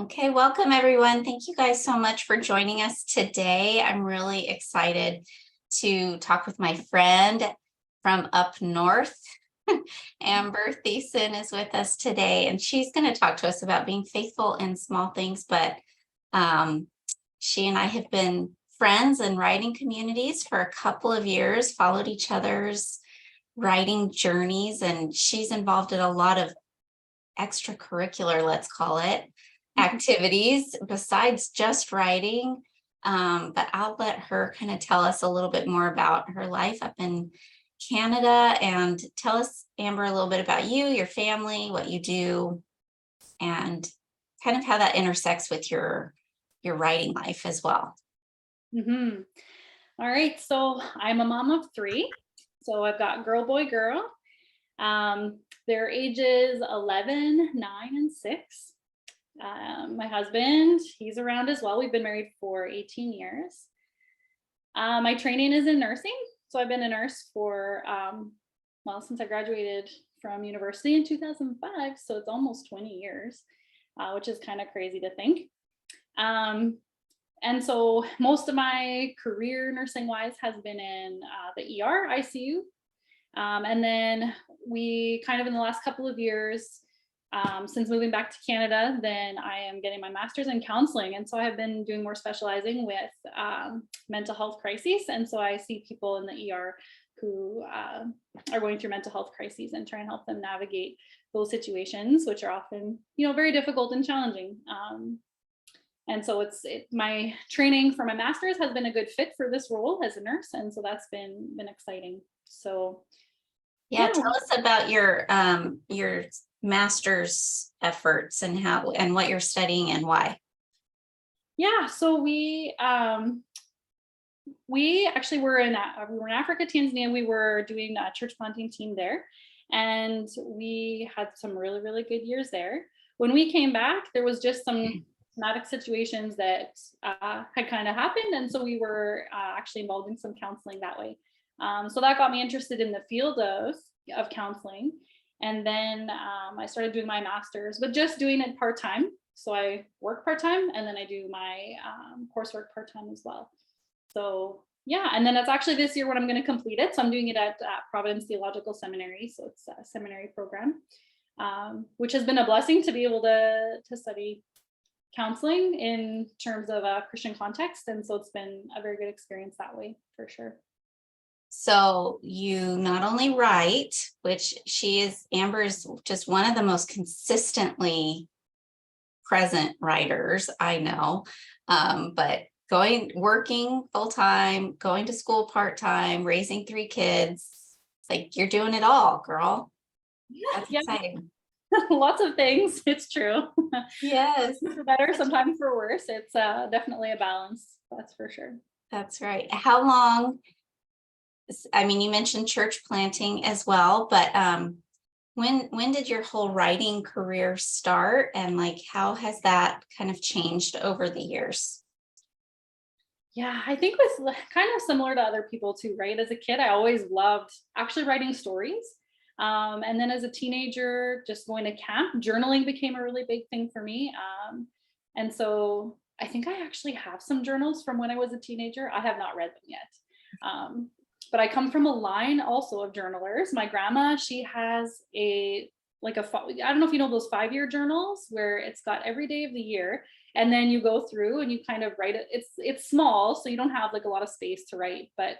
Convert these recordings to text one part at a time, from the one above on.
Okay, welcome everyone. Thank you guys so much for joining us today. I'm really excited to talk with my friend from up north. Amber Thiessen is with us today, and she's going to talk to us about being faithful in small things. But um, she and I have been friends and writing communities for a couple of years, followed each other's writing journeys, and she's involved in a lot of extracurricular, let's call it, activities besides just writing. But I'll let her kind of tell us a little bit more about her life up in Canada, and tell us, Amber, a little bit about you, your family, what you do, and kind of how that intersects with your writing life as well. hmm All right. So I'm a mom of three. So I've got girl, boy, girl. Their ages 11, 9, and 6. My husband, he's around as well. We've been married for 18 years. My training is in nursing. So I've been a nurse for, since I graduated from university in 2005. So it's almost 20 years, which is kind of crazy to think. And so most of my career nursing wise has been in the ER, ICU. And then we kind of in the last couple of years, since moving back to Canada, then I am getting my master's in counseling. And so I have been doing more specializing with mental health crises. And so I see people in the ER who are going through mental health crises and try and help them navigate those situations, which are often, very difficult and challenging. And so my training for my master's has been a good fit for this role as a nurse. And so that's been exciting. So Yeah, tell us about your master's efforts and how and what you're studying and why. Yeah, so we actually were in Africa, Tanzania. We were doing a church planting team there, and we had some really, really good years there. When we came back, there was just some traumatic situations that had kind of happened, and so we were actually involved in some counseling that way. So that got me interested in the field of counseling, and then I started doing my master's, but just doing it part time. So I work part time, and then I do my coursework part time as well. So yeah, and then that's actually this year when I'm going to complete it. So I'm doing it at Providence Theological Seminary. So it's a seminary program, which has been a blessing to be able to study counseling in terms of a Christian context. And so it's been a very good experience that way for sure. So you not only write, which Amber is just one of the most consistently present writers I know, but working full time, going to school part time, raising 3 kids, like you're doing it all, girl. That's Yeah, exciting. lots of things. It's true. Yes, For better, sometimes for worse. It's definitely a balance. That's for sure. that's right. How long? I mean, you mentioned church planting as well, but when did your whole writing career start, and like how has that kind of changed over the years? Yeah, I think with kind of similar to other people too, right? As a kid, I always loved actually writing stories. And then as a teenager, just going to camp, journaling became a really big thing for me. And so I think I actually have some journals from when I was a teenager. I have not read them yet. But I come from a line also of journalers. My grandma, she has I don't know if you know those 5-year journals where it's got every day of the year, and then you go through and you kind of write it. It's small, so you don't have like a lot of space to write, but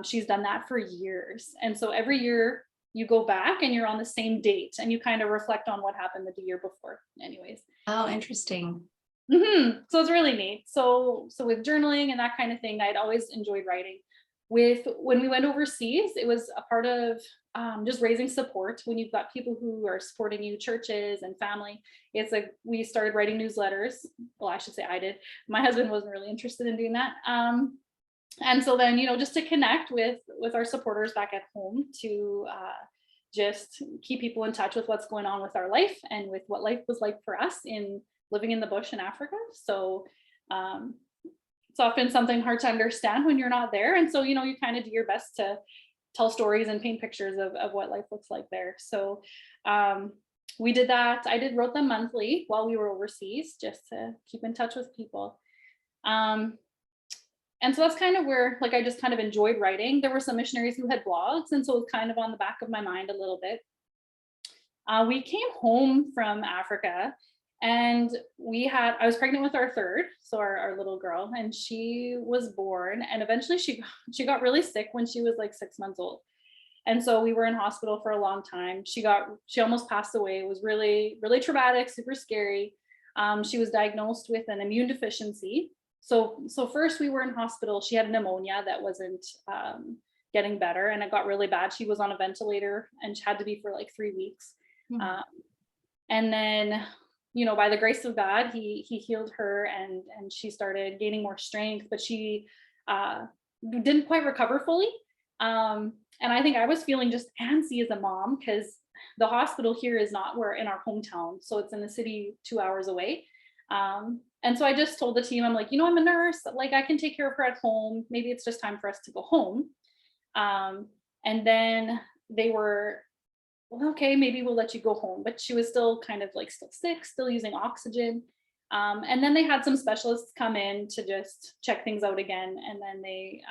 she's done that for years. And so every year you go back and you're on the same date and you kind of reflect on what happened the year before. Anyways. Oh, interesting. So it's really neat. So with journaling and that kind of thing, I'd always enjoyed writing. When we went overseas, it was a part of just raising support. When you've got people who are supporting you, churches and family, it's like we started writing newsletters. Well, I should say I did. My husband wasn't really interested in doing that. And so then, just to connect with our supporters back at home, to just keep people in touch with what's going on with our life and with what life was like for us in living in the bush in Africa. So it's often something hard to understand when you're not there. And so, you kind of do your best to tell stories and paint pictures of what life looks like there. So we did that. Wrote them monthly while we were overseas, just to keep in touch with people. Um, and so that's kind of where, like, I just kind of enjoyed writing. There were some missionaries who had blogs, and so it was kind of on the back of my mind a little bit. We came home from Africa, and I was pregnant with our third, so our little girl, and she was born, and eventually she got really sick when she was like 6 months old. And so we were in hospital for a long time. She almost passed away. It was really, really traumatic, super scary. She was diagnosed with an immune deficiency. So first we were in hospital. She had pneumonia that wasn't getting better, and it got really bad. She was on a ventilator and she had to be for like 3 weeks. Mhm. And then, by the grace of God, he healed her, and she started gaining more strength, but she didn't quite recover fully. And I think I was feeling just antsy as a mom, because the hospital here is not where in our hometown. So it's in the city 2 hours away. And so I just told the team, I'm like, I'm a nurse, like I can take care of her at home. Maybe it's just time for us to go home. And then they were, well, okay, maybe we'll let you go home. But she was still kind of like still sick, still using oxygen. And then they had some specialists come in to just check things out again. And then they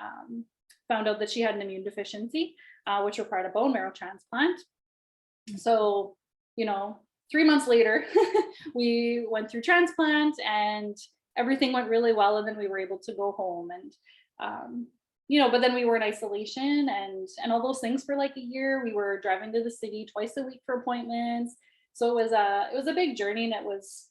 found out that she had an immune deficiency, which required a bone marrow transplant. So, 3 months later, we went through transplant and everything went really well. And then we were able to go home, and, but then we were in isolation and all those things for like a year. We were driving to the city twice a week for appointments. So it was a big journey, and it was,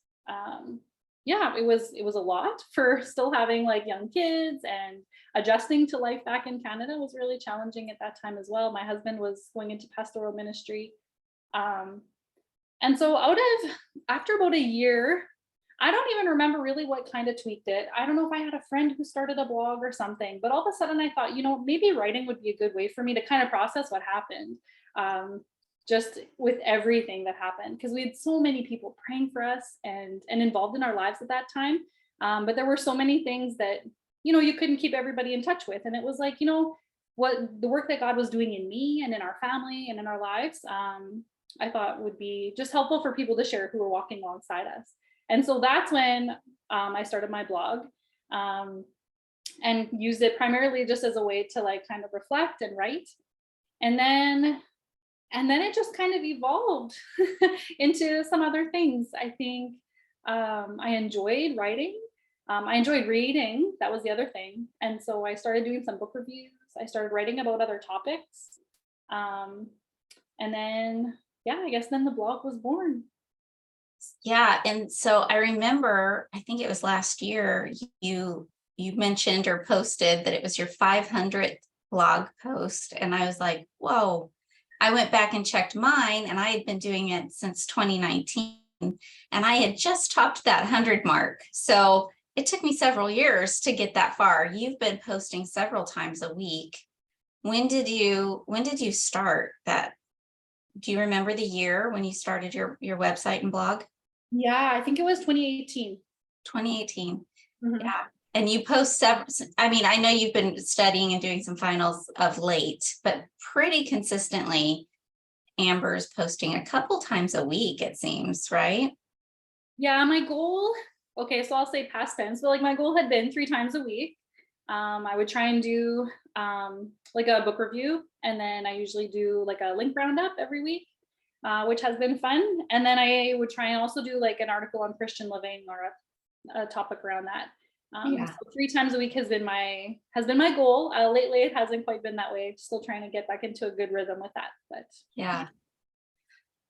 it was a lot for still having like young kids, and adjusting to life back in Canada was really challenging at that time as well. My husband was going into pastoral ministry. And so after about a year, I don't even remember really what kind of tweaked it. I don't know if I had a friend who started a blog or something, but all of a sudden I thought, maybe writing would be a good way for me to kind of process what happened. Just with everything that happened, because we had so many people praying for us and involved in our lives at that time. But there were so many things that, you couldn't keep everybody in touch with. And it was like, what the work that God was doing in me and in our family and in our lives, I thought would be just helpful for people to share who were walking alongside us. And so that's when I started my blog, and used it primarily just as a way to like kind of reflect and write. And then it just kind of evolved into some other things. I think I enjoyed writing. I enjoyed reading. That was the other thing. And so I started doing some book reviews. I started writing about other topics. And then, I guess then the blog was born. Yeah. And so I remember, I think it was last year, you mentioned or posted that it was your 500th blog post. And I was like, whoa. I went back and checked mine, and I had been doing it since 2019, and I had just topped that 100 mark. So it took me several years to get that far. You've been posting several times a week. When did you start that? Do you remember the year when you started your website and blog? Yeah, I think it was 2018. 2018. Mm-hmm. Yeah. And you post several, I know you've been studying and doing some finals of late, but pretty consistently, Amber's posting a couple times a week, it seems, right? Yeah, my goal, okay, so I'll say past tense, but like my goal had been 3 times a week. I would try and do like a book review, and then I usually do like a link roundup every week, which has been fun. And then I would try and also do like an article on Christian living or a topic around that. So 3 times a week has been my goal. Lately, it hasn't quite been that way. Still trying to get back into a good rhythm with that. But yeah.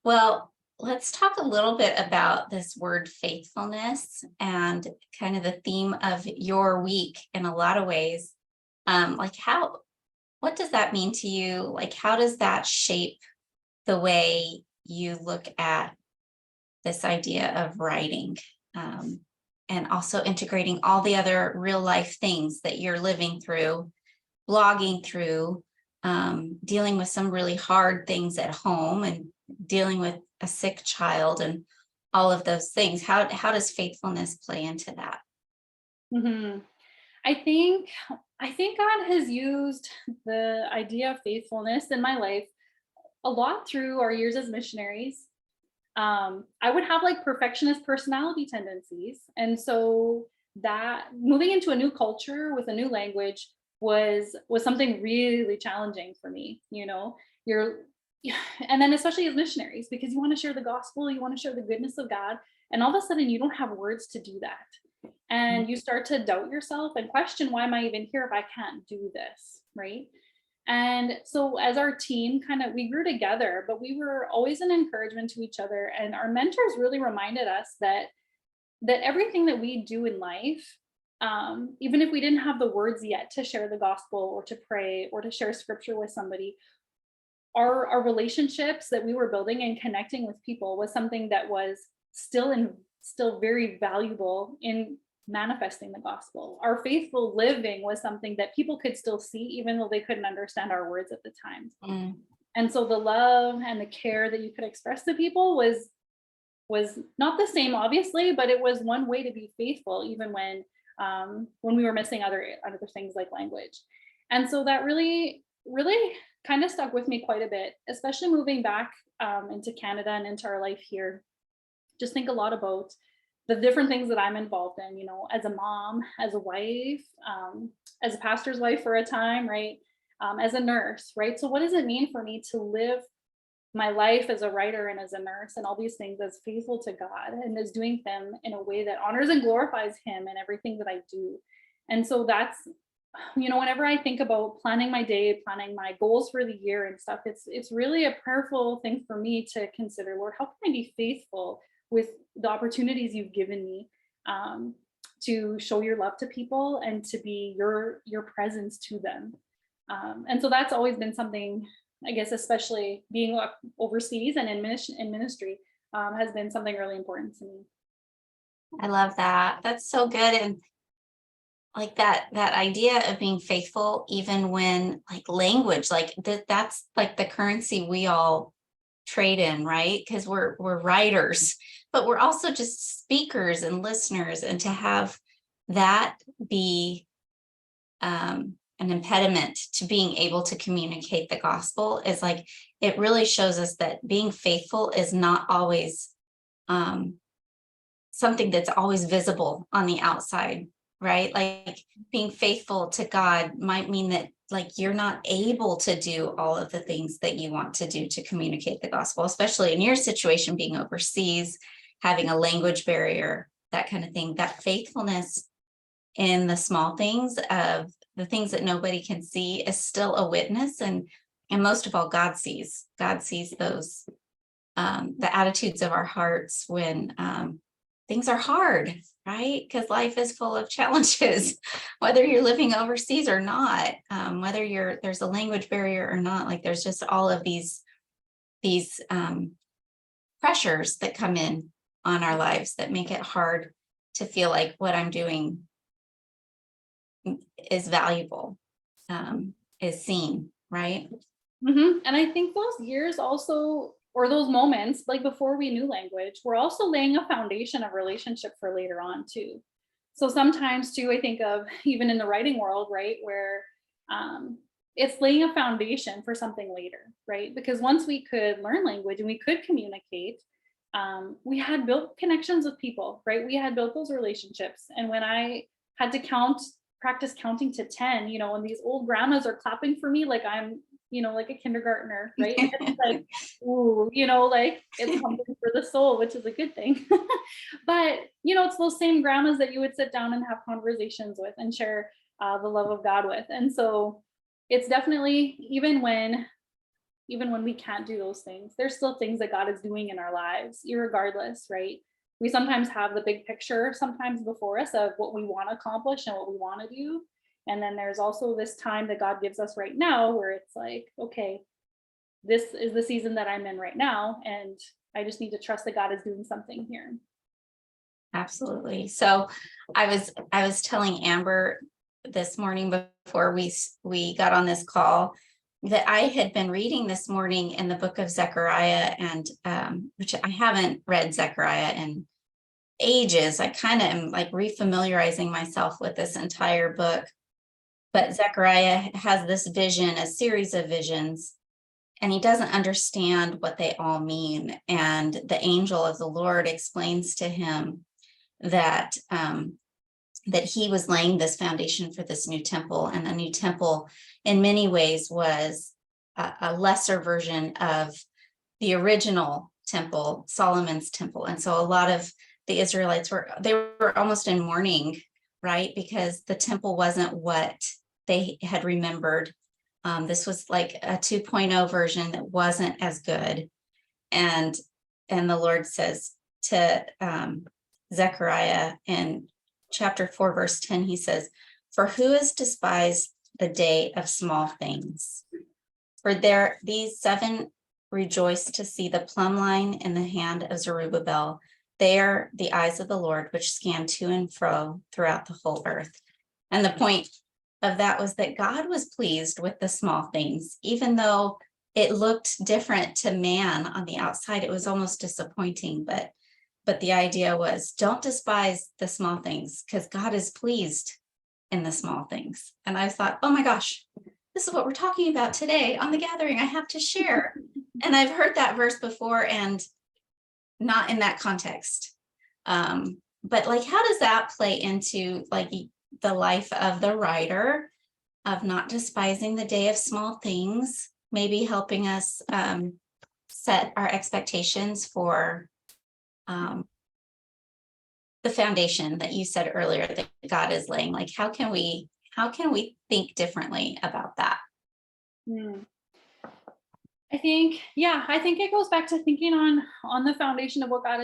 Well, let's talk a little bit about this word faithfulness and kind of the theme of your week in a lot of ways. What does that mean to you? Like, how does that shape the way you look at this idea of writing? And also integrating all the other real life things that you're living through, blogging through, dealing with some really hard things at home, and dealing with a sick child, and all of those things. How does faithfulness play into that? mm-hmm. I think God has used the idea of faithfulness in my life a lot through our years as missionaries. I would have like perfectionist personality tendencies. And so that moving into a new culture with a new language was something really challenging for me, you know. You're and then especially as missionaries, because you want to share the gospel, you want to share the goodness of God, and all of a sudden you don't have words to do that. And you start to doubt yourself and question, why am I even here if I can't do this, right? And so as our team we grew together, but we were always an encouragement to each other. And our mentors really reminded us that everything that we do in life, even if we didn't have the words yet to share the gospel or to pray or to share scripture with somebody, our relationships that we were building and connecting with people was something that was still very valuable in manifesting the gospel. Our faithful living was something that people could still see, even though they couldn't understand our words at the time. And so the love and the care that you could express to people was not the same, obviously, but it was one way to be faithful, even when we were missing other things like language. And so that really kind of stuck with me quite a bit, especially moving back into Canada and into our life here. Just think a lot about the different things that I'm involved in, you know, as a mom, as a wife, as a pastor's wife for a time, right? As a nurse, right? So what does it mean for me to live my life as a writer and as a nurse and all these things as faithful to God and as doing them in a way that honors and glorifies Him in everything that I do? And so that's, you know, whenever I think about planning my day, planning my goals for the year and stuff, it's really a prayerful thing for me to consider, Lord, how can I be faithful with the opportunities you've given me, to show your love to people and to be your presence to them. And so that's always been something, I guess, especially being overseas and in ministry, has been something really important to me. I love that. That's so good. And like that idea of being faithful, even when like language, like that's like the currency we all trade in, right? Because we're writers, but we're also just speakers and listeners. And to have that be an impediment to being able to communicate the gospel is like, it really shows us that being faithful is not always something that's always visible on the outside, right? Like being faithful to God might mean that like you're not able to do all of the things that you want to do to communicate the gospel, especially in your situation, being overseas, having a language barrier, that kind of thing. That faithfulness in the small things of the things that nobody can see is still a witness. And most of all, God sees those, the attitudes of our hearts when things are hard, right? Because life is full of challenges, whether you're living overseas or not, whether there's a language barrier or not. Like there's just all of these pressures that come in on our lives that make it hard to feel like what I'm doing is valuable, is seen, right? And I think those years also, or those moments, like before we knew language, we're also laying a foundation of relationship for later on too. So sometimes too, I think of even in the writing world, right, where it's laying a foundation for something later, right? Because once we could learn language and we could communicate, we had built connections with people, right? We had built those relationships. And when I had to practice counting to 10, you know, and these old grandmas are clapping for me like I'm, you know, like a kindergartner, right? It's like, ooh, you know, like it's something for the soul, which is a good thing. But, you know, it's those same grandmas that you would sit down and have conversations with and share the love of God with. And so it's definitely, even when we can't do those things, there's still things that God is doing in our lives, irregardless, right? We sometimes have the big picture sometimes before us of what we want to accomplish and what we want to do. And then there's also this time that God gives us right now where it's like, okay, this is the season that I'm in right now. And I just need to trust that God is doing something here. Absolutely. So I was telling Amber this morning before we got on this call that I had been reading this morning in the book of Zechariah, and which I haven't read Zechariah in ages. I kind of am like refamiliarizing myself with this entire book. But Zechariah has this vision, a series of visions he doesn't understand what they all mean. And the angel of the Lord explains to him that that he was laying this foundation for this new temple, and the new temple in many ways was a lesser version of the original temple, Solomon's temple. And so a lot of the Israelites were almost in mourning, right? Because the temple wasn't what they had remembered. This was like a 2.0 version that wasn't as good. And the Lord says to Zechariah in chapter 4, verse 10, he says, "For who has despised the day of small things? For these 7 rejoice to see the plumb line in the hand of Zerubbabel. They are the eyes of the Lord, which scan to and fro throughout the whole earth." And the point of that was that God was pleased with the small things, even though it looked different to man on the outside. It was almost disappointing, but the idea was, don't despise the small things, because God is pleased in the small things. And I thought, oh my gosh, this is what we're talking about today on the gathering. I have to share. And I've heard that verse before, and not in that context. But like, how does that play into like the life of the writer, of not despising the day of small things, maybe helping us set our expectations for the foundation that you said earlier that God is laying? Like, how can we think differently about that? I think it goes back to thinking on the foundation of what God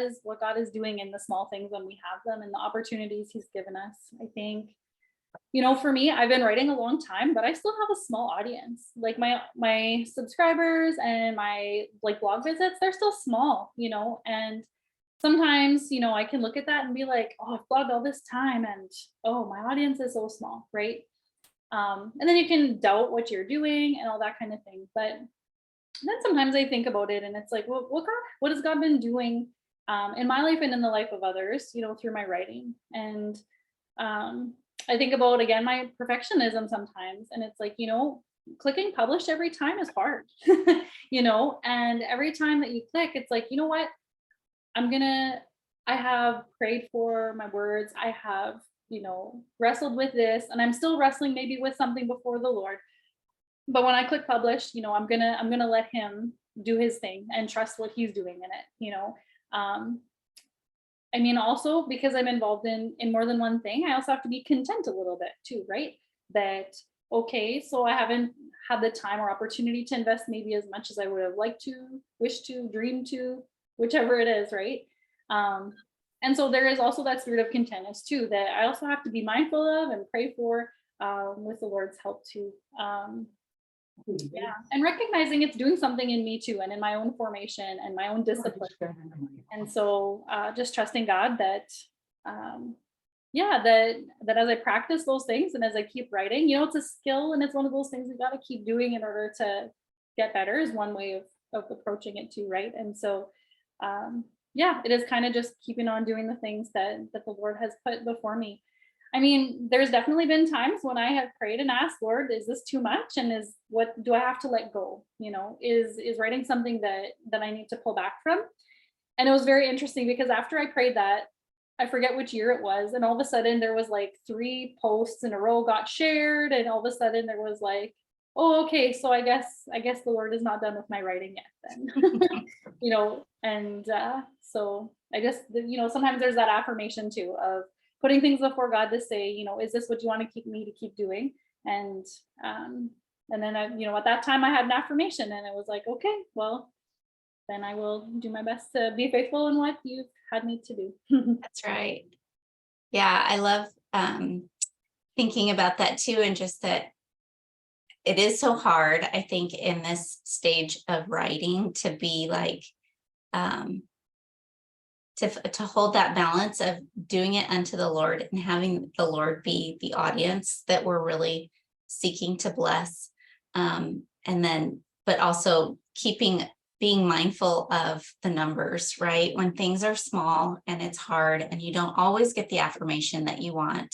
is doing in the small things when we have them, and the opportunities he's given us. I think, for me, I've been writing a long time, but I still have a small audience. Like my subscribers and my like blog visits, they're still small, and sometimes, I can look at that and be like, oh, I've blogged all this time and oh, my audience is so small, right? And then you can doubt what you're doing and all that kind of thing. But then sometimes I think about it and it's like, well, what has God been doing in my life and in the life of others, through my writing? And I think about, again, my perfectionism sometimes. And it's like, clicking publish every time is hard, and every time that you click, it's like, you know what? I have prayed for my words. I have, wrestled with this, and I'm still wrestling maybe with something before the Lord. But when I click publish, I'm gonna let him do his thing and trust what he's doing in it, I mean, also because I'm involved in more than one thing, I also have to be content a little bit too, right? That, okay, so I haven't had the time or opportunity to invest maybe as much as I would have liked to, wish to, dream to, whichever it is, right? And so there is also that spirit of contentness too, that I also have to be mindful of and pray for, with the Lord's help too. And recognizing it's doing something in me too, and in my own formation and my own discipline. And so just trusting God that that as I practice those things and as I keep writing, it's a skill, and it's one of those things we got to keep doing in order to get better, is one way of approaching it too, right? And so it is kind of just keeping on doing the things that the Lord has put before me. I mean, there's definitely been times when I have prayed and asked, Lord, is this too much? And what do I have to let go? Is writing something that I need to pull back from? And it was very interesting because after I prayed that, I forget which year it was, and all of a sudden there was like 3 posts in a row got shared, and all of a sudden there was like, oh, okay, so I guess the Lord is not done with my writing yet then. And so I guess sometimes there's that affirmation too of putting things before God to say, is this what you want to keep doing? And then at that time I had an affirmation, and it was like, okay, well, then I will do my best to be faithful in what you've had me to do. That's right. Yeah, I love thinking about that too, and just that it is so hard, I think, in this stage of writing to be like to hold that balance of doing it unto the Lord and having the Lord be the audience that we're really seeking to bless, and then but also being mindful of the numbers, right? When things are small and it's hard and you don't always get the affirmation that you want,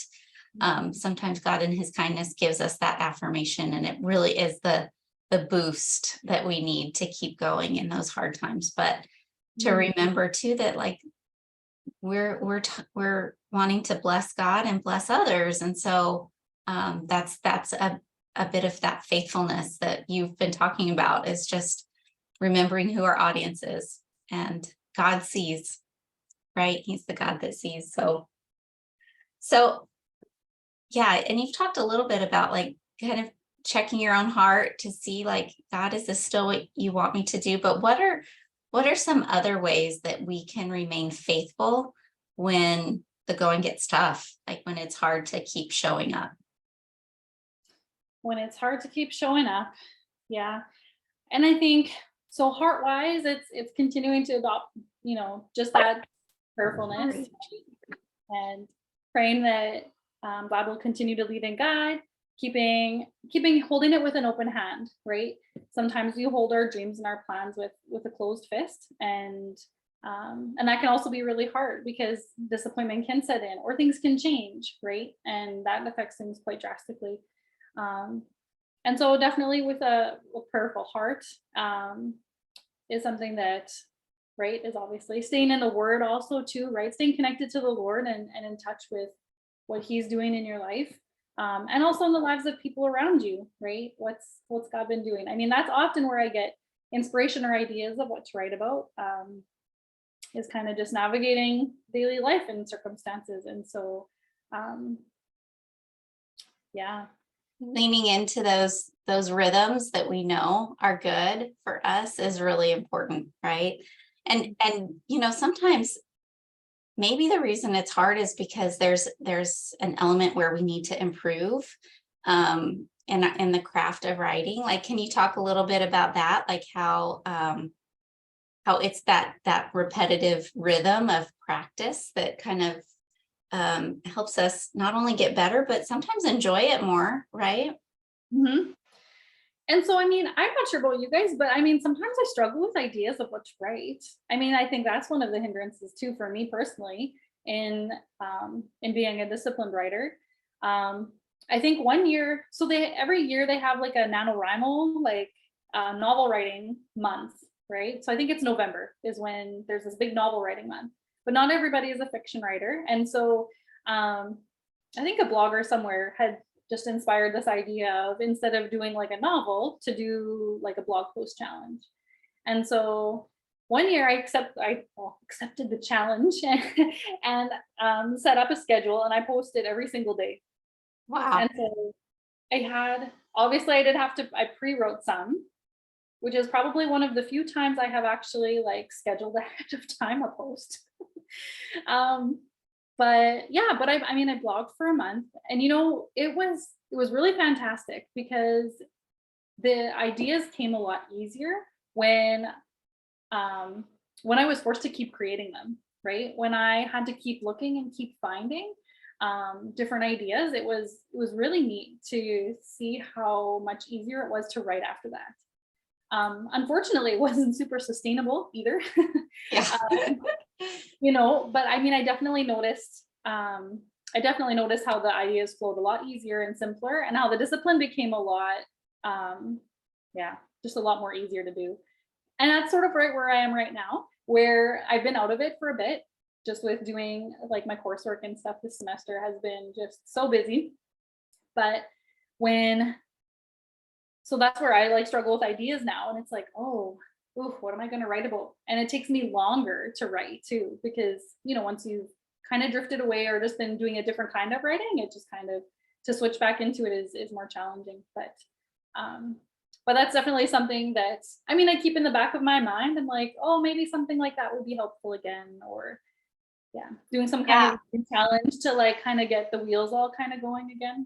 sometimes God in his kindness gives us that affirmation, and it really is the the boost that we need to keep going in those hard times. But to Mhm. remember too that like we're wanting to bless God and bless others. And so that's a bit of that faithfulness that you've been talking about, is just remembering who our audience is. And God sees, right? He's the God that sees. So yeah, and you've talked a little bit about like kind of checking your own heart to see like, God, is this still what you want me to do? But what are some other ways that we can remain faithful when the going gets tough, like when it's hard to keep showing up? When it's hard to keep showing up. Yeah. And I think so heart wise, it's continuing to adopt, just that prayerfulness and praying that God will continue to lead and guide, holding it with an open hand, right? Sometimes we hold our dreams and our plans with a closed fist, and that can also be really hard because disappointment can set in or things can change, right? And that affects things quite drastically. Um, and so definitely with a prayerful heart is something that, right, is obviously staying in the word also too, right? Staying connected to the Lord and in touch with what he's doing in your life. And also in the lives of people around you, right? What's God been doing? I mean, that's often where I get inspiration or ideas of what to write about, is kind of just navigating daily life and circumstances. And so, yeah. Leaning into those rhythms that we know are good for us is really important, right? And sometimes maybe the reason it's hard is because there's an element where we need to improve in the craft of writing. Like, can you talk a little bit about that, like how it's that repetitive rhythm of practice that kind of helps us not only get better, but sometimes enjoy it more, right? hmm And so, I mean, I'm not sure about you guys, but I mean, sometimes I struggle with ideas of what to write. I mean, I think that's one of the hindrances too for me personally in being a disciplined writer. Um, I think one year, so they every year they have like a NaNoWriMo, like novel writing month, right? So I think it's November is when there's this big novel writing month, but not everybody is a fiction writer, and so um, I think a blogger somewhere had just inspired this idea of, instead of doing like a novel, to do like a blog post challenge. And so one year accepted the challenge and set up a schedule, and I posted every single day. Wow. And so I did have to, I pre-wrote some, which is probably one of the few times I have actually like scheduled ahead of time a post. um, but yeah, I mean, I blogged for a month, and it was really fantastic because the ideas came a lot easier when um when I was forced to keep creating them, right? When I had to keep looking and keep finding different ideas, it was really neat to see how much easier it was to write after that. Unfortunately, it wasn't super sustainable either. Yeah. But I mean, I definitely noticed how the ideas flowed a lot easier and simpler, and how the discipline became a lot, um, yeah, just a lot more easier to do. And that's sort of right where I am right now, where I've been out of it for a bit, just with doing like my coursework and stuff. This semester has been just so busy. But when so that's where I like struggle with ideas now. And it's like, oh, oof, what am I going to write about? And it takes me longer to write too, because, once you've kind of drifted away or just been doing a different kind of writing, it just kind of, to switch back into it is more challenging. Um, but that's definitely something that, I mean, I keep in the back of my mind. I'm like, oh, maybe something like that would be helpful again, or yeah, doing some kind Yeah. of challenge to like kind of get the wheels all kind of going again.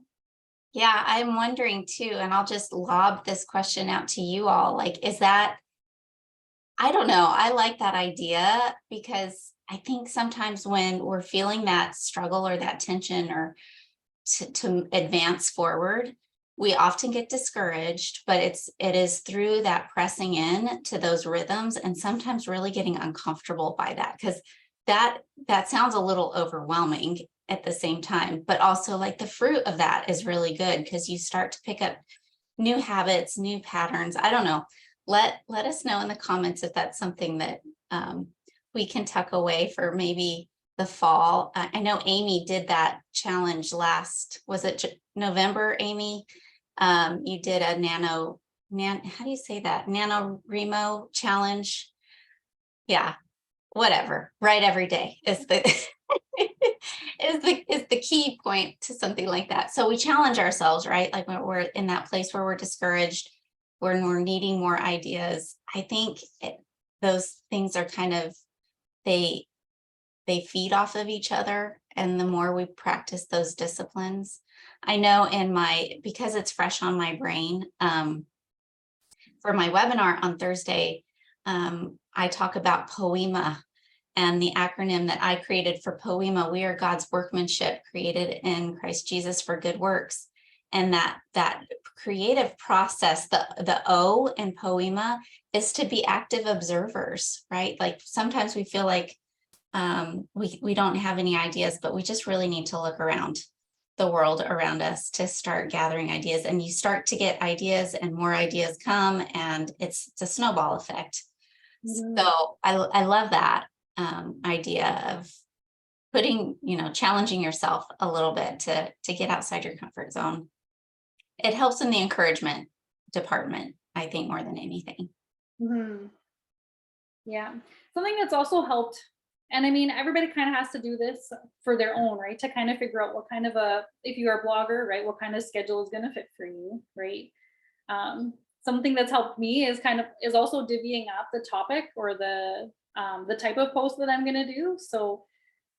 Yeah, I'm wondering too, and I'll just lob this question out to you all. Like, is that, I don't know, I like that idea because I think sometimes when we're feeling that struggle or that tension or to advance forward, we often get discouraged, but it is through that pressing in to those rhythms and sometimes really getting uncomfortable by that, because that sounds a little overwhelming at the same time, but also like the fruit of that is really good because you start to pick up new habits, new patterns. I don't know. Let us know in the comments if that's something that we can tuck away for maybe the fall. I know Amy did that challenge was it November, Amy? You did a how do you say that? NaNoWriMo challenge. Yeah, whatever. Write every day is the is the key point to something like that. So we challenge ourselves, right? Like when we're in that place where we're discouraged, when we're needing more ideas. I think those things are kind of, they feed off of each other. And the more we practice those disciplines, I know because it's fresh on my brain, for my webinar on Thursday, I talk about Poema and the acronym that I created for Poema. We are God's workmanship, created in Christ Jesus for good works. And that creative process, the O in Poema, is to be active observers, right? Like sometimes we feel like we don't have any ideas, but we just really need to look around the world around us to start gathering ideas. And you start to get ideas and more ideas come, and it's a snowball effect. Mm-hmm. So I love that idea of challenging yourself a little bit to get outside your comfort zone. It helps in the encouragement department, I think, more than anything. Mm-hmm. Yeah. Something that's also helped, and I mean, everybody kind of has to do this for their own, right? To kind of figure out what kind of if you're a blogger, right, what kind of schedule is going to fit for you, right? Something that's helped me is also divvying up the topic or the type of post that I'm going to do. So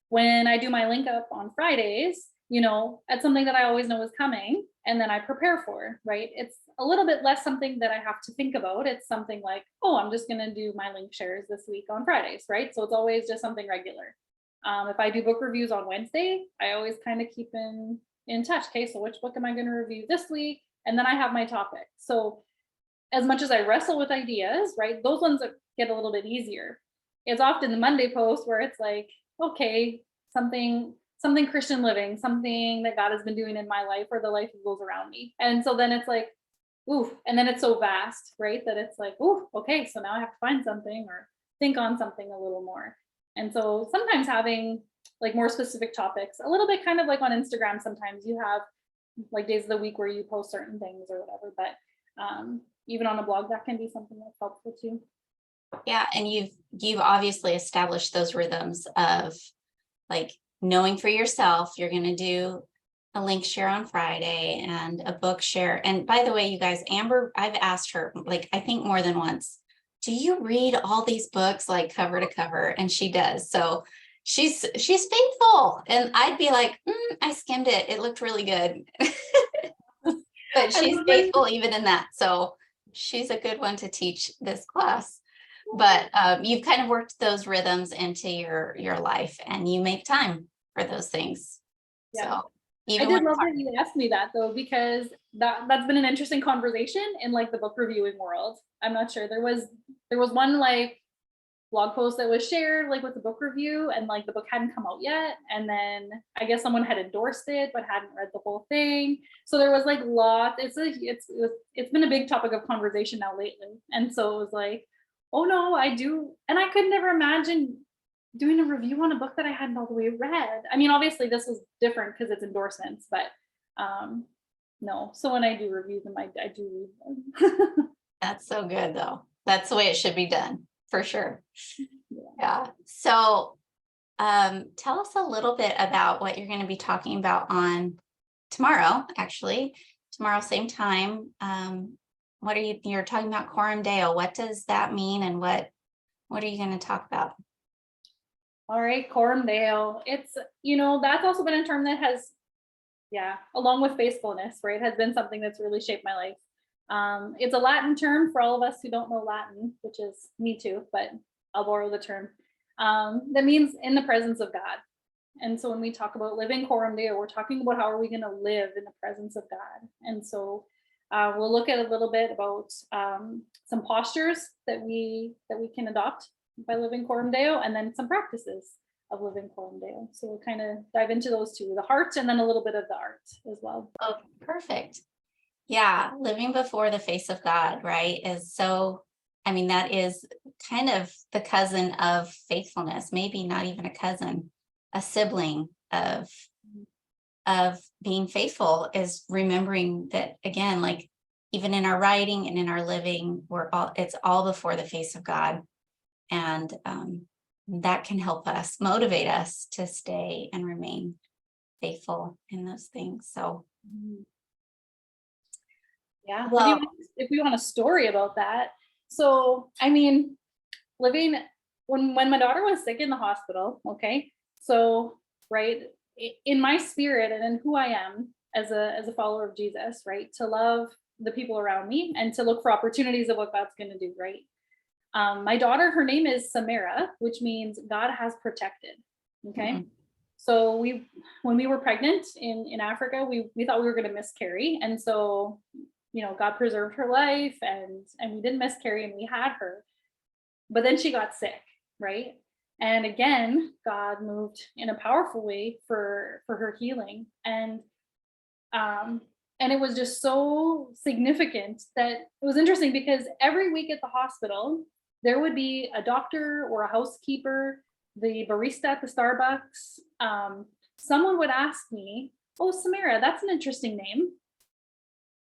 when I do my link up on Fridays, it's something that I always know is coming, and then I prepare for, right? It's a little bit less something that I have to think about. It's something like, oh, I'm just going to do my link shares this week on Fridays, right? So it's always just something regular. If I do book reviews on Wednesday, I always kind of keep in touch. Okay, so which book am I going to review this week? And then I have my topic. So as much as I wrestle with ideas, right, those ones get a little bit easier. It's often the Monday post where it's like, okay, something Christian living, something that God has been doing in my life or the life of those around me. And so then it's like, ooh, and then it's so vast, right, that it's like, ooh, okay, so now I have to find something or think on something a little more. And so sometimes having like more specific topics, a little bit kind of like on Instagram, sometimes you have like days of the week where you post certain things or whatever, but even on a blog, that can be something that's helpful too. Yeah, and you've obviously established those rhythms of like knowing for yourself, you're going to do a link share on Friday and a book share. And by the way, you guys, Amber, I've asked her, like, I think more than once, do you read all these books like cover to cover? And she does. So she's faithful. And I'd be like, I skimmed it. It looked really good. But she's faithful even in that. So she's a good one to teach this class. But you've kind of worked those rhythms into your life, and you make time for those things. Yeah. So I did love that you asked me that, though, because that's been an interesting conversation in like the book reviewing world. I'm not sure, there was one like blog post that was shared like with the book review, and like the book hadn't come out yet, and then I guess someone had endorsed it but hadn't read the whole thing. So there was like lots. It's been a big topic of conversation now lately, and so it was like, oh no, I do, and I could never imagine doing a review on a book that I hadn't all the way read. I mean, obviously this was different because it's endorsements, but no. So when I do review them, I do read them. That's so good, though. That's the way it should be done, for sure. Yeah. So tell us a little bit about what you're going to be talking about on tomorrow, actually. Tomorrow, same time. What are you're talking about Coram Deo. What does that mean, and what are you going to talk about? All right, Coram Deo. It's, that's also been a term that has, along with faithfulness, right, has been something that's really shaped my life. It's a Latin term for all of us who don't know Latin, which is me too, but I'll borrow the term. That means in the presence of God. And so when we talk about living Coram Deo, we're talking about how are we going to live in the presence of God. And so we'll look at a little bit about some postures that we can adopt by living Coram Deo, and then some practices of living Coram Deo. So we'll kind of dive into those two, the heart and then a little bit of the art as well. Oh, perfect. Yeah, living before the face of God, right, is so, I mean, that is kind of the cousin of faithfulness, maybe not even a cousin, a sibling of being faithful is remembering that again, like even in our writing and in our living, it's all before the face of God. And that can help us, motivate us to stay and remain faithful in those things. So, Mhm. Yeah. well, If we want a story about that. So, I mean, living when my daughter was sick in the hospital, okay? So, right, in my spirit and in who I am as a follower of Jesus, right? To love the people around me and to look for opportunities of what God's going to do, right? My daughter, her name is Samara, which means God has protected. Okay. mm, So when we were pregnant in Africa, we thought we were going to miscarry. And so, God preserved her life and we didn't miscarry and we had her. But then she got sick, right? And again, God moved in a powerful way for her healing. Um, and it was just so significant that it was interesting because every week at the hospital, there would be a doctor or a housekeeper, the barista at the Starbucks. Someone would ask me, "Oh, Samara, that's an interesting name."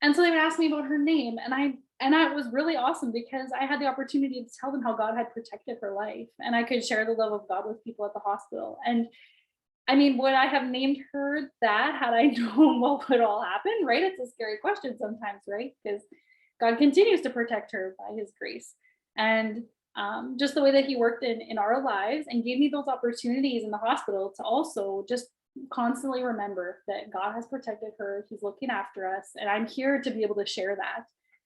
And so they would ask me about her name, and it was really awesome because I had the opportunity to tell them how God had protected her life, and I could share the love of God with people at the hospital. And I mean, would I have named her that had I known what would all happen? Right? It's a scary question sometimes, right? Because God continues to protect her by His grace, and just the way that He worked in our lives and gave me those opportunities in the hospital to also just constantly remember that God has protected her. He's looking after us, and I'm here to be able to share that.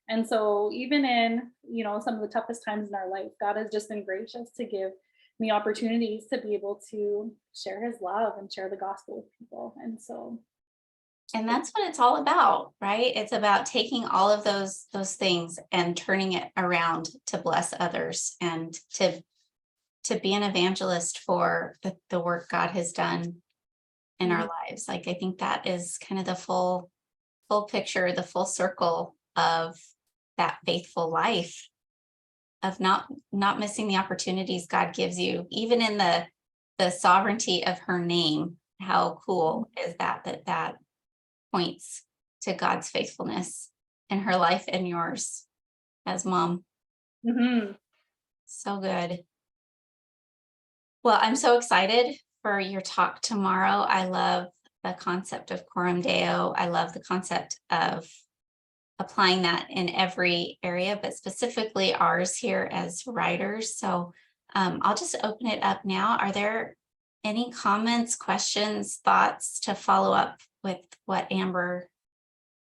And so, even in some of the toughest times in our life, God has just been gracious to give me opportunities to be able to share His love and share the gospel with people. And so, and that's what it's all about, right? It's about taking all of those things and turning it around to bless others and to be an evangelist for the work God has done in our mhm, lives. Like I think that is kind of the full picture, the full circle of that faithful life, of not missing the opportunities God gives you, even in the sovereignty of her name. How cool is that points to God's faithfulness in her life and yours as mom. mhm. So good. Well, I'm so excited for your talk tomorrow. I love the concept of Coram Deo. I love the concept of applying that in every area, but specifically ours here as writers. So I'll just open it up now. Are there any comments, questions, thoughts to follow up with what Amber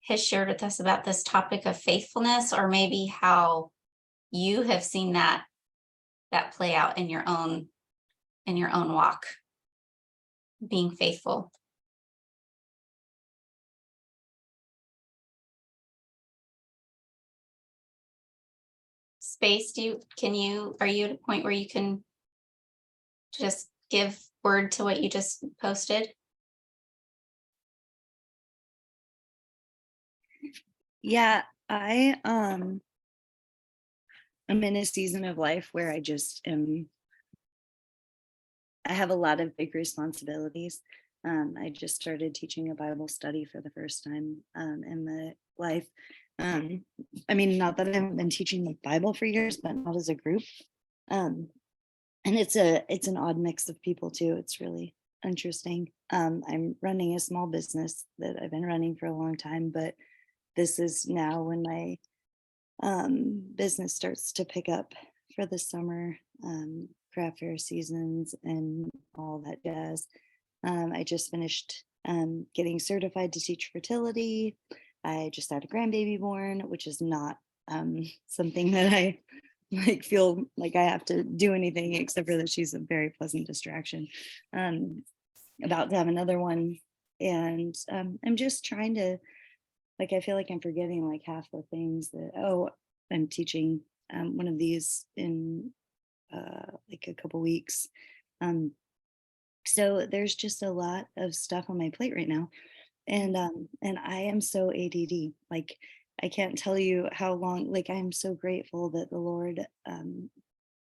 has shared with us about this topic of faithfulness, or maybe how you have seen that play out in your own walk, being faithful? Space, are you at a point where you can just give word to what you just posted? Yeah, I'm in a season of life where I have a lot of big responsibilities. I just started teaching a Bible study for the first time in my life. Um, I mean, not that I haven't been teaching the Bible for years, but not as a group. Um, and it's an odd mix of people too. It's really interesting. I'm running a small business that I've been running for a long time, but this is now when my business starts to pick up for the summer, craft fair seasons and all that jazz. I just finished getting certified to teach fertility. I just had a grandbaby born, which is not something that I like feel like I have to do anything except for that she's a very pleasant distraction. About to have another one, and I'm just trying to, like, I feel like I'm forgetting like half the things that, oh, I'm teaching one of these in like a couple weeks. So there's just a lot of stuff on my plate right now. And I am so ADD. Like I can't tell you how long, like, I'm so grateful that the Lord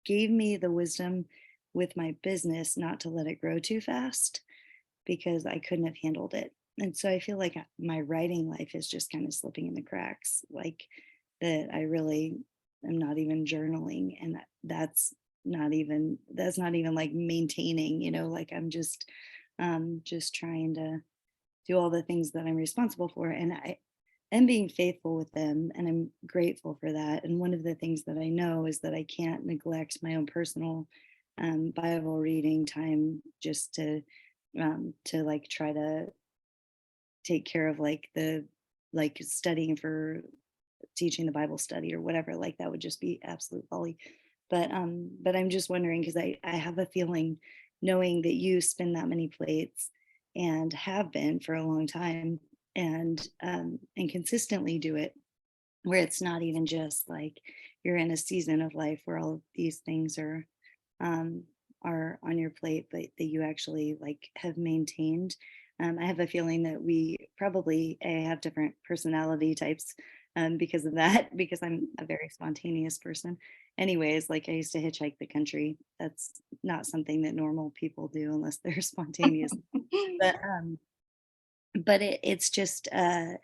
gave me the wisdom with my business not to let it grow too fast because I couldn't have handled it. And so I feel like my writing life is just kind of slipping in the cracks, like that I really am not even journaling. And that's not even like maintaining, like I'm just trying to do all the things that I'm responsible for. And I am being faithful with them and I'm grateful for that. And one of the things that I know is that I can't neglect my own personal Bible reading time just to like try to take care of like the like studying for teaching the Bible study or whatever. Like that would just be absolute folly. But I'm just wondering because I have a feeling knowing that you spin that many plates and have been for a long time and consistently do it where it's not even just like you're in a season of life where all of these things are on your plate, but that you actually like have maintained. I have a feeling that we probably have different personality types because of that, because I'm a very spontaneous person. Anyways, like I used to hitchhike the country. That's not something that normal people do unless they're spontaneous. But it's just yeah,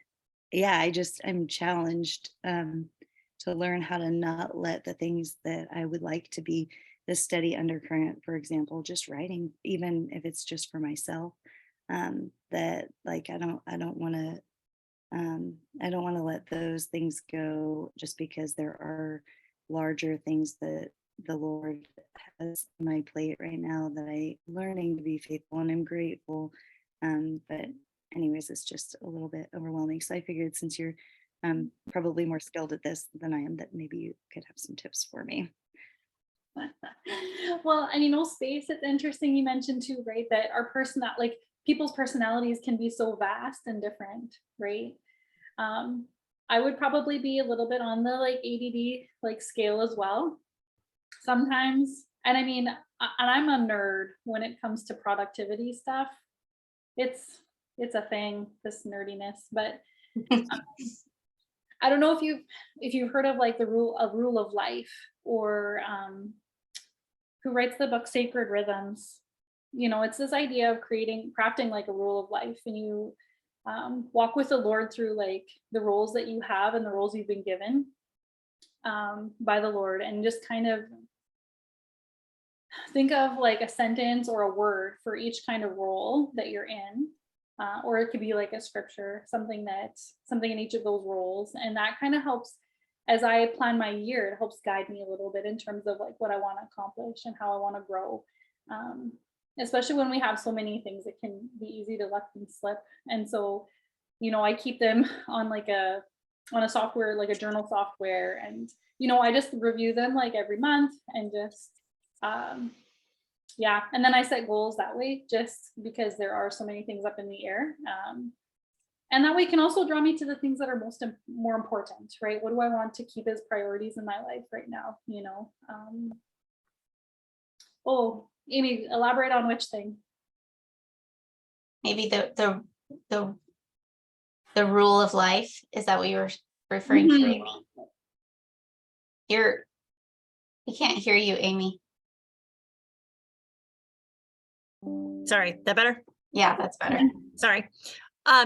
I'm challenged to learn how to not let the things that I would like to be the steady undercurrent, for example, just writing, even if it's just for myself, that like I don't want to let those things go just because there are larger things that the Lord has on my plate right now that I'm learning to be faithful and I'm grateful. But anyways, it's just a little bit overwhelming. So I figured since you're probably more skilled at this than I am, that maybe you could have some tips for me. Well, and space, it's interesting you mentioned too, right? That our like people's personalities can be so vast and different, right? I would probably be a little bit on the like ADD like scale as well sometimes. And and I'm a nerd when it comes to productivity stuff. It's a thing, this nerdiness, but I don't know if you've heard of like a rule of life, or who writes the book Sacred Rhythms. It's this idea of crafting like a rule of life, and you walk with the Lord through like the roles that you have and the roles you've been given by the Lord, and just kind of think of like a sentence or a word for each kind of role that you're in. Or it could be like a scripture, something in each of those roles. And that kind of helps as I plan my year. It helps guide me a little bit in terms of like what I want to accomplish and how I want to grow. Especially when we have so many things, it can be easy to let them slip. And so, I keep them on a software, like a journal software. And, I just review them like every month and just, yeah. And then I set goals that way, just because there are so many things up in the air. And that way can also draw me to the things that are more important, right? What do I want to keep as priorities in my life right now? Oh, Amy, elaborate on which thing? Maybe the rule of life. Is that what you were referring to, Amy? We can't hear you, Amy. Sorry, that better? Yeah, that's better. Sorry.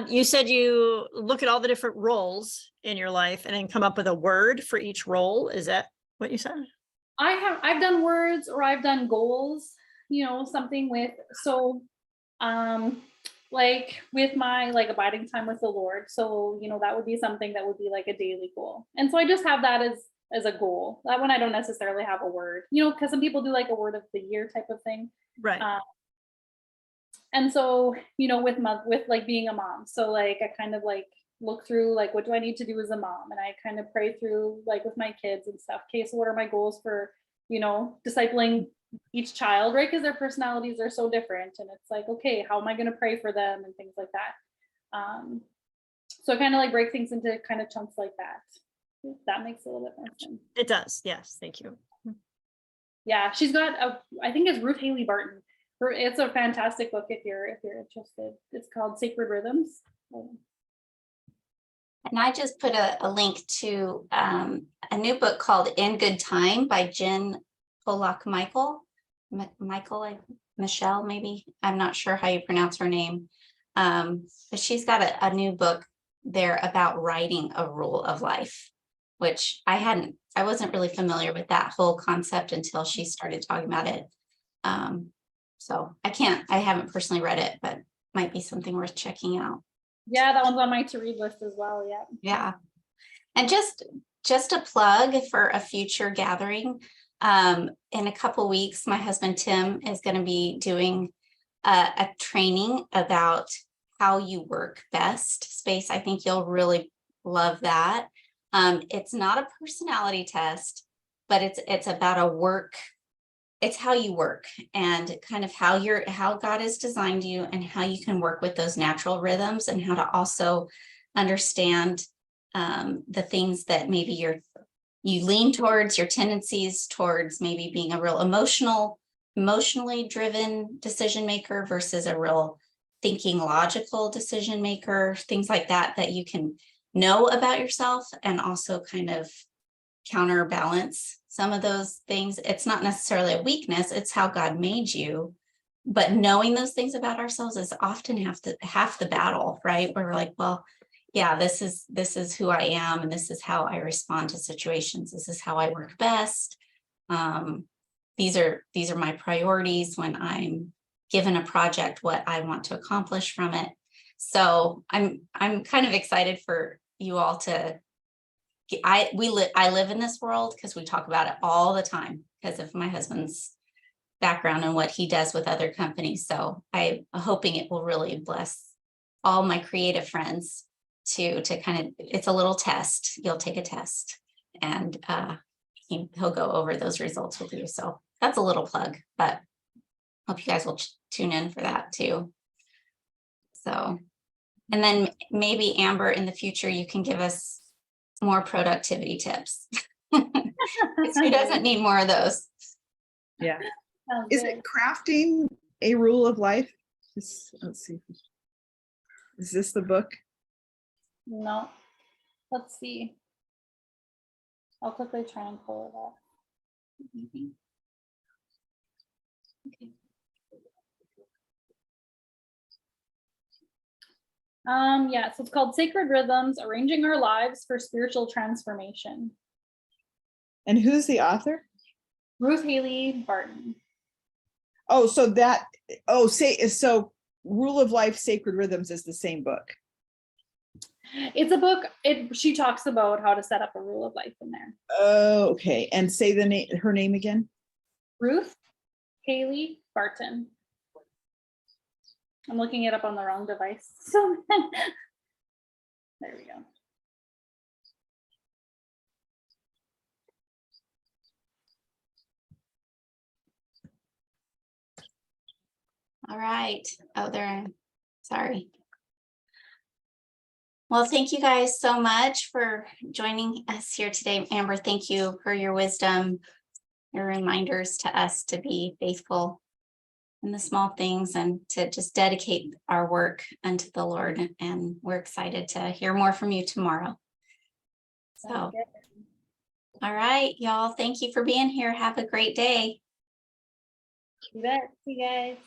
You said you look at all the different roles in your life and then come up with a word for each role. Is that what you said? I've done words, or I've done goals, something with, so like with my like abiding time with the Lord. So, that would be something that would be like a daily goal. And so I just have that as a goal. That one I don't necessarily have a word, because some people do like a word of the year type of thing. Right. And so, with like being a mom, so like I kind of like look through like what do I need to do as a mom, and I kind of pray through like with my kids and stuff. Okay, so what are my goals for discipling each child, right? Because their personalities are so different, and it's like, okay, how am I going to pray for them and things like that. So I kind of like break things into kind of chunks like that. If that makes a little bit more sense. It does. Yes, thank you. Yeah, she's got I think it's Ruth Haley Barton. It's a fantastic book if you're interested. It's called Sacred Rhythms. And I just put a link to a new book called In Good Time by Jen Pollock Michelle, maybe. I'm not sure how you pronounce her name. But she's got a new book there about writing a rule of life, which I wasn't really familiar with that whole concept until she started talking about it. So I haven't personally read it, but might be something worth checking out. Yeah, that one's on my to-read list as well. Yeah. Yeah. And just a plug for a future gathering. In a couple weeks, my husband Tim is going to be doing a training about how you work best. Space, I think you'll really love that. It's not a personality test, but it's about it's how you work and kind of how God has designed you and how you can work with those natural rhythms and how to also understand the things that maybe you lean towards, your tendencies towards maybe being a real emotionally driven decision maker versus a real thinking logical decision maker, things like that you can know about yourself and also kind of counterbalance some of those things. It's not necessarily a weakness, it's how God made you. But knowing those things about ourselves is often half the battle, right? Where we're like, well, yeah, this is who I am, and this is how I respond to situations. This is how I work best. These are my priorities when I'm given a project, what I want to accomplish from it. So I'm kind of excited for you all to. I live in this world because we talk about it all the time because of my husband's background and what he does with other companies. So I'm hoping it will really bless all my creative friends to kind of, it's a little test. You'll take a test and he'll go over those results with you. So that's a little plug, but hope you guys will tune in for that too. So, and then maybe Amber, in the future, you can give us more productivity tips. Who doesn't need more of those? Yeah. Sounds Is good. it crafting a rule of life? Let's see. Is this the book? No. Let's see. I'll quickly try and pull it up. Okay. Yeah, so it's called Sacred Rhythms, Arranging Our Lives for Spiritual Transformation. And who's the author? Ruth Haley Barton. Oh, so so Rule of Life, Sacred Rhythms is the same book. It's a book. She talks about how to set up a rule of life in there. Oh, okay. And say her name again. Ruth Haley Barton. I'm looking it up on the wrong device. So there we go. All right. Oh, sorry. Well, thank you guys so much for joining us here today. Amber, thank you for your wisdom, your reminders to us to be faithful in the small things and to just dedicate our work unto the Lord. And we're excited to hear more from you tomorrow. So, all right, y'all. Thank you for being here. Have a great day. You bet. See you guys.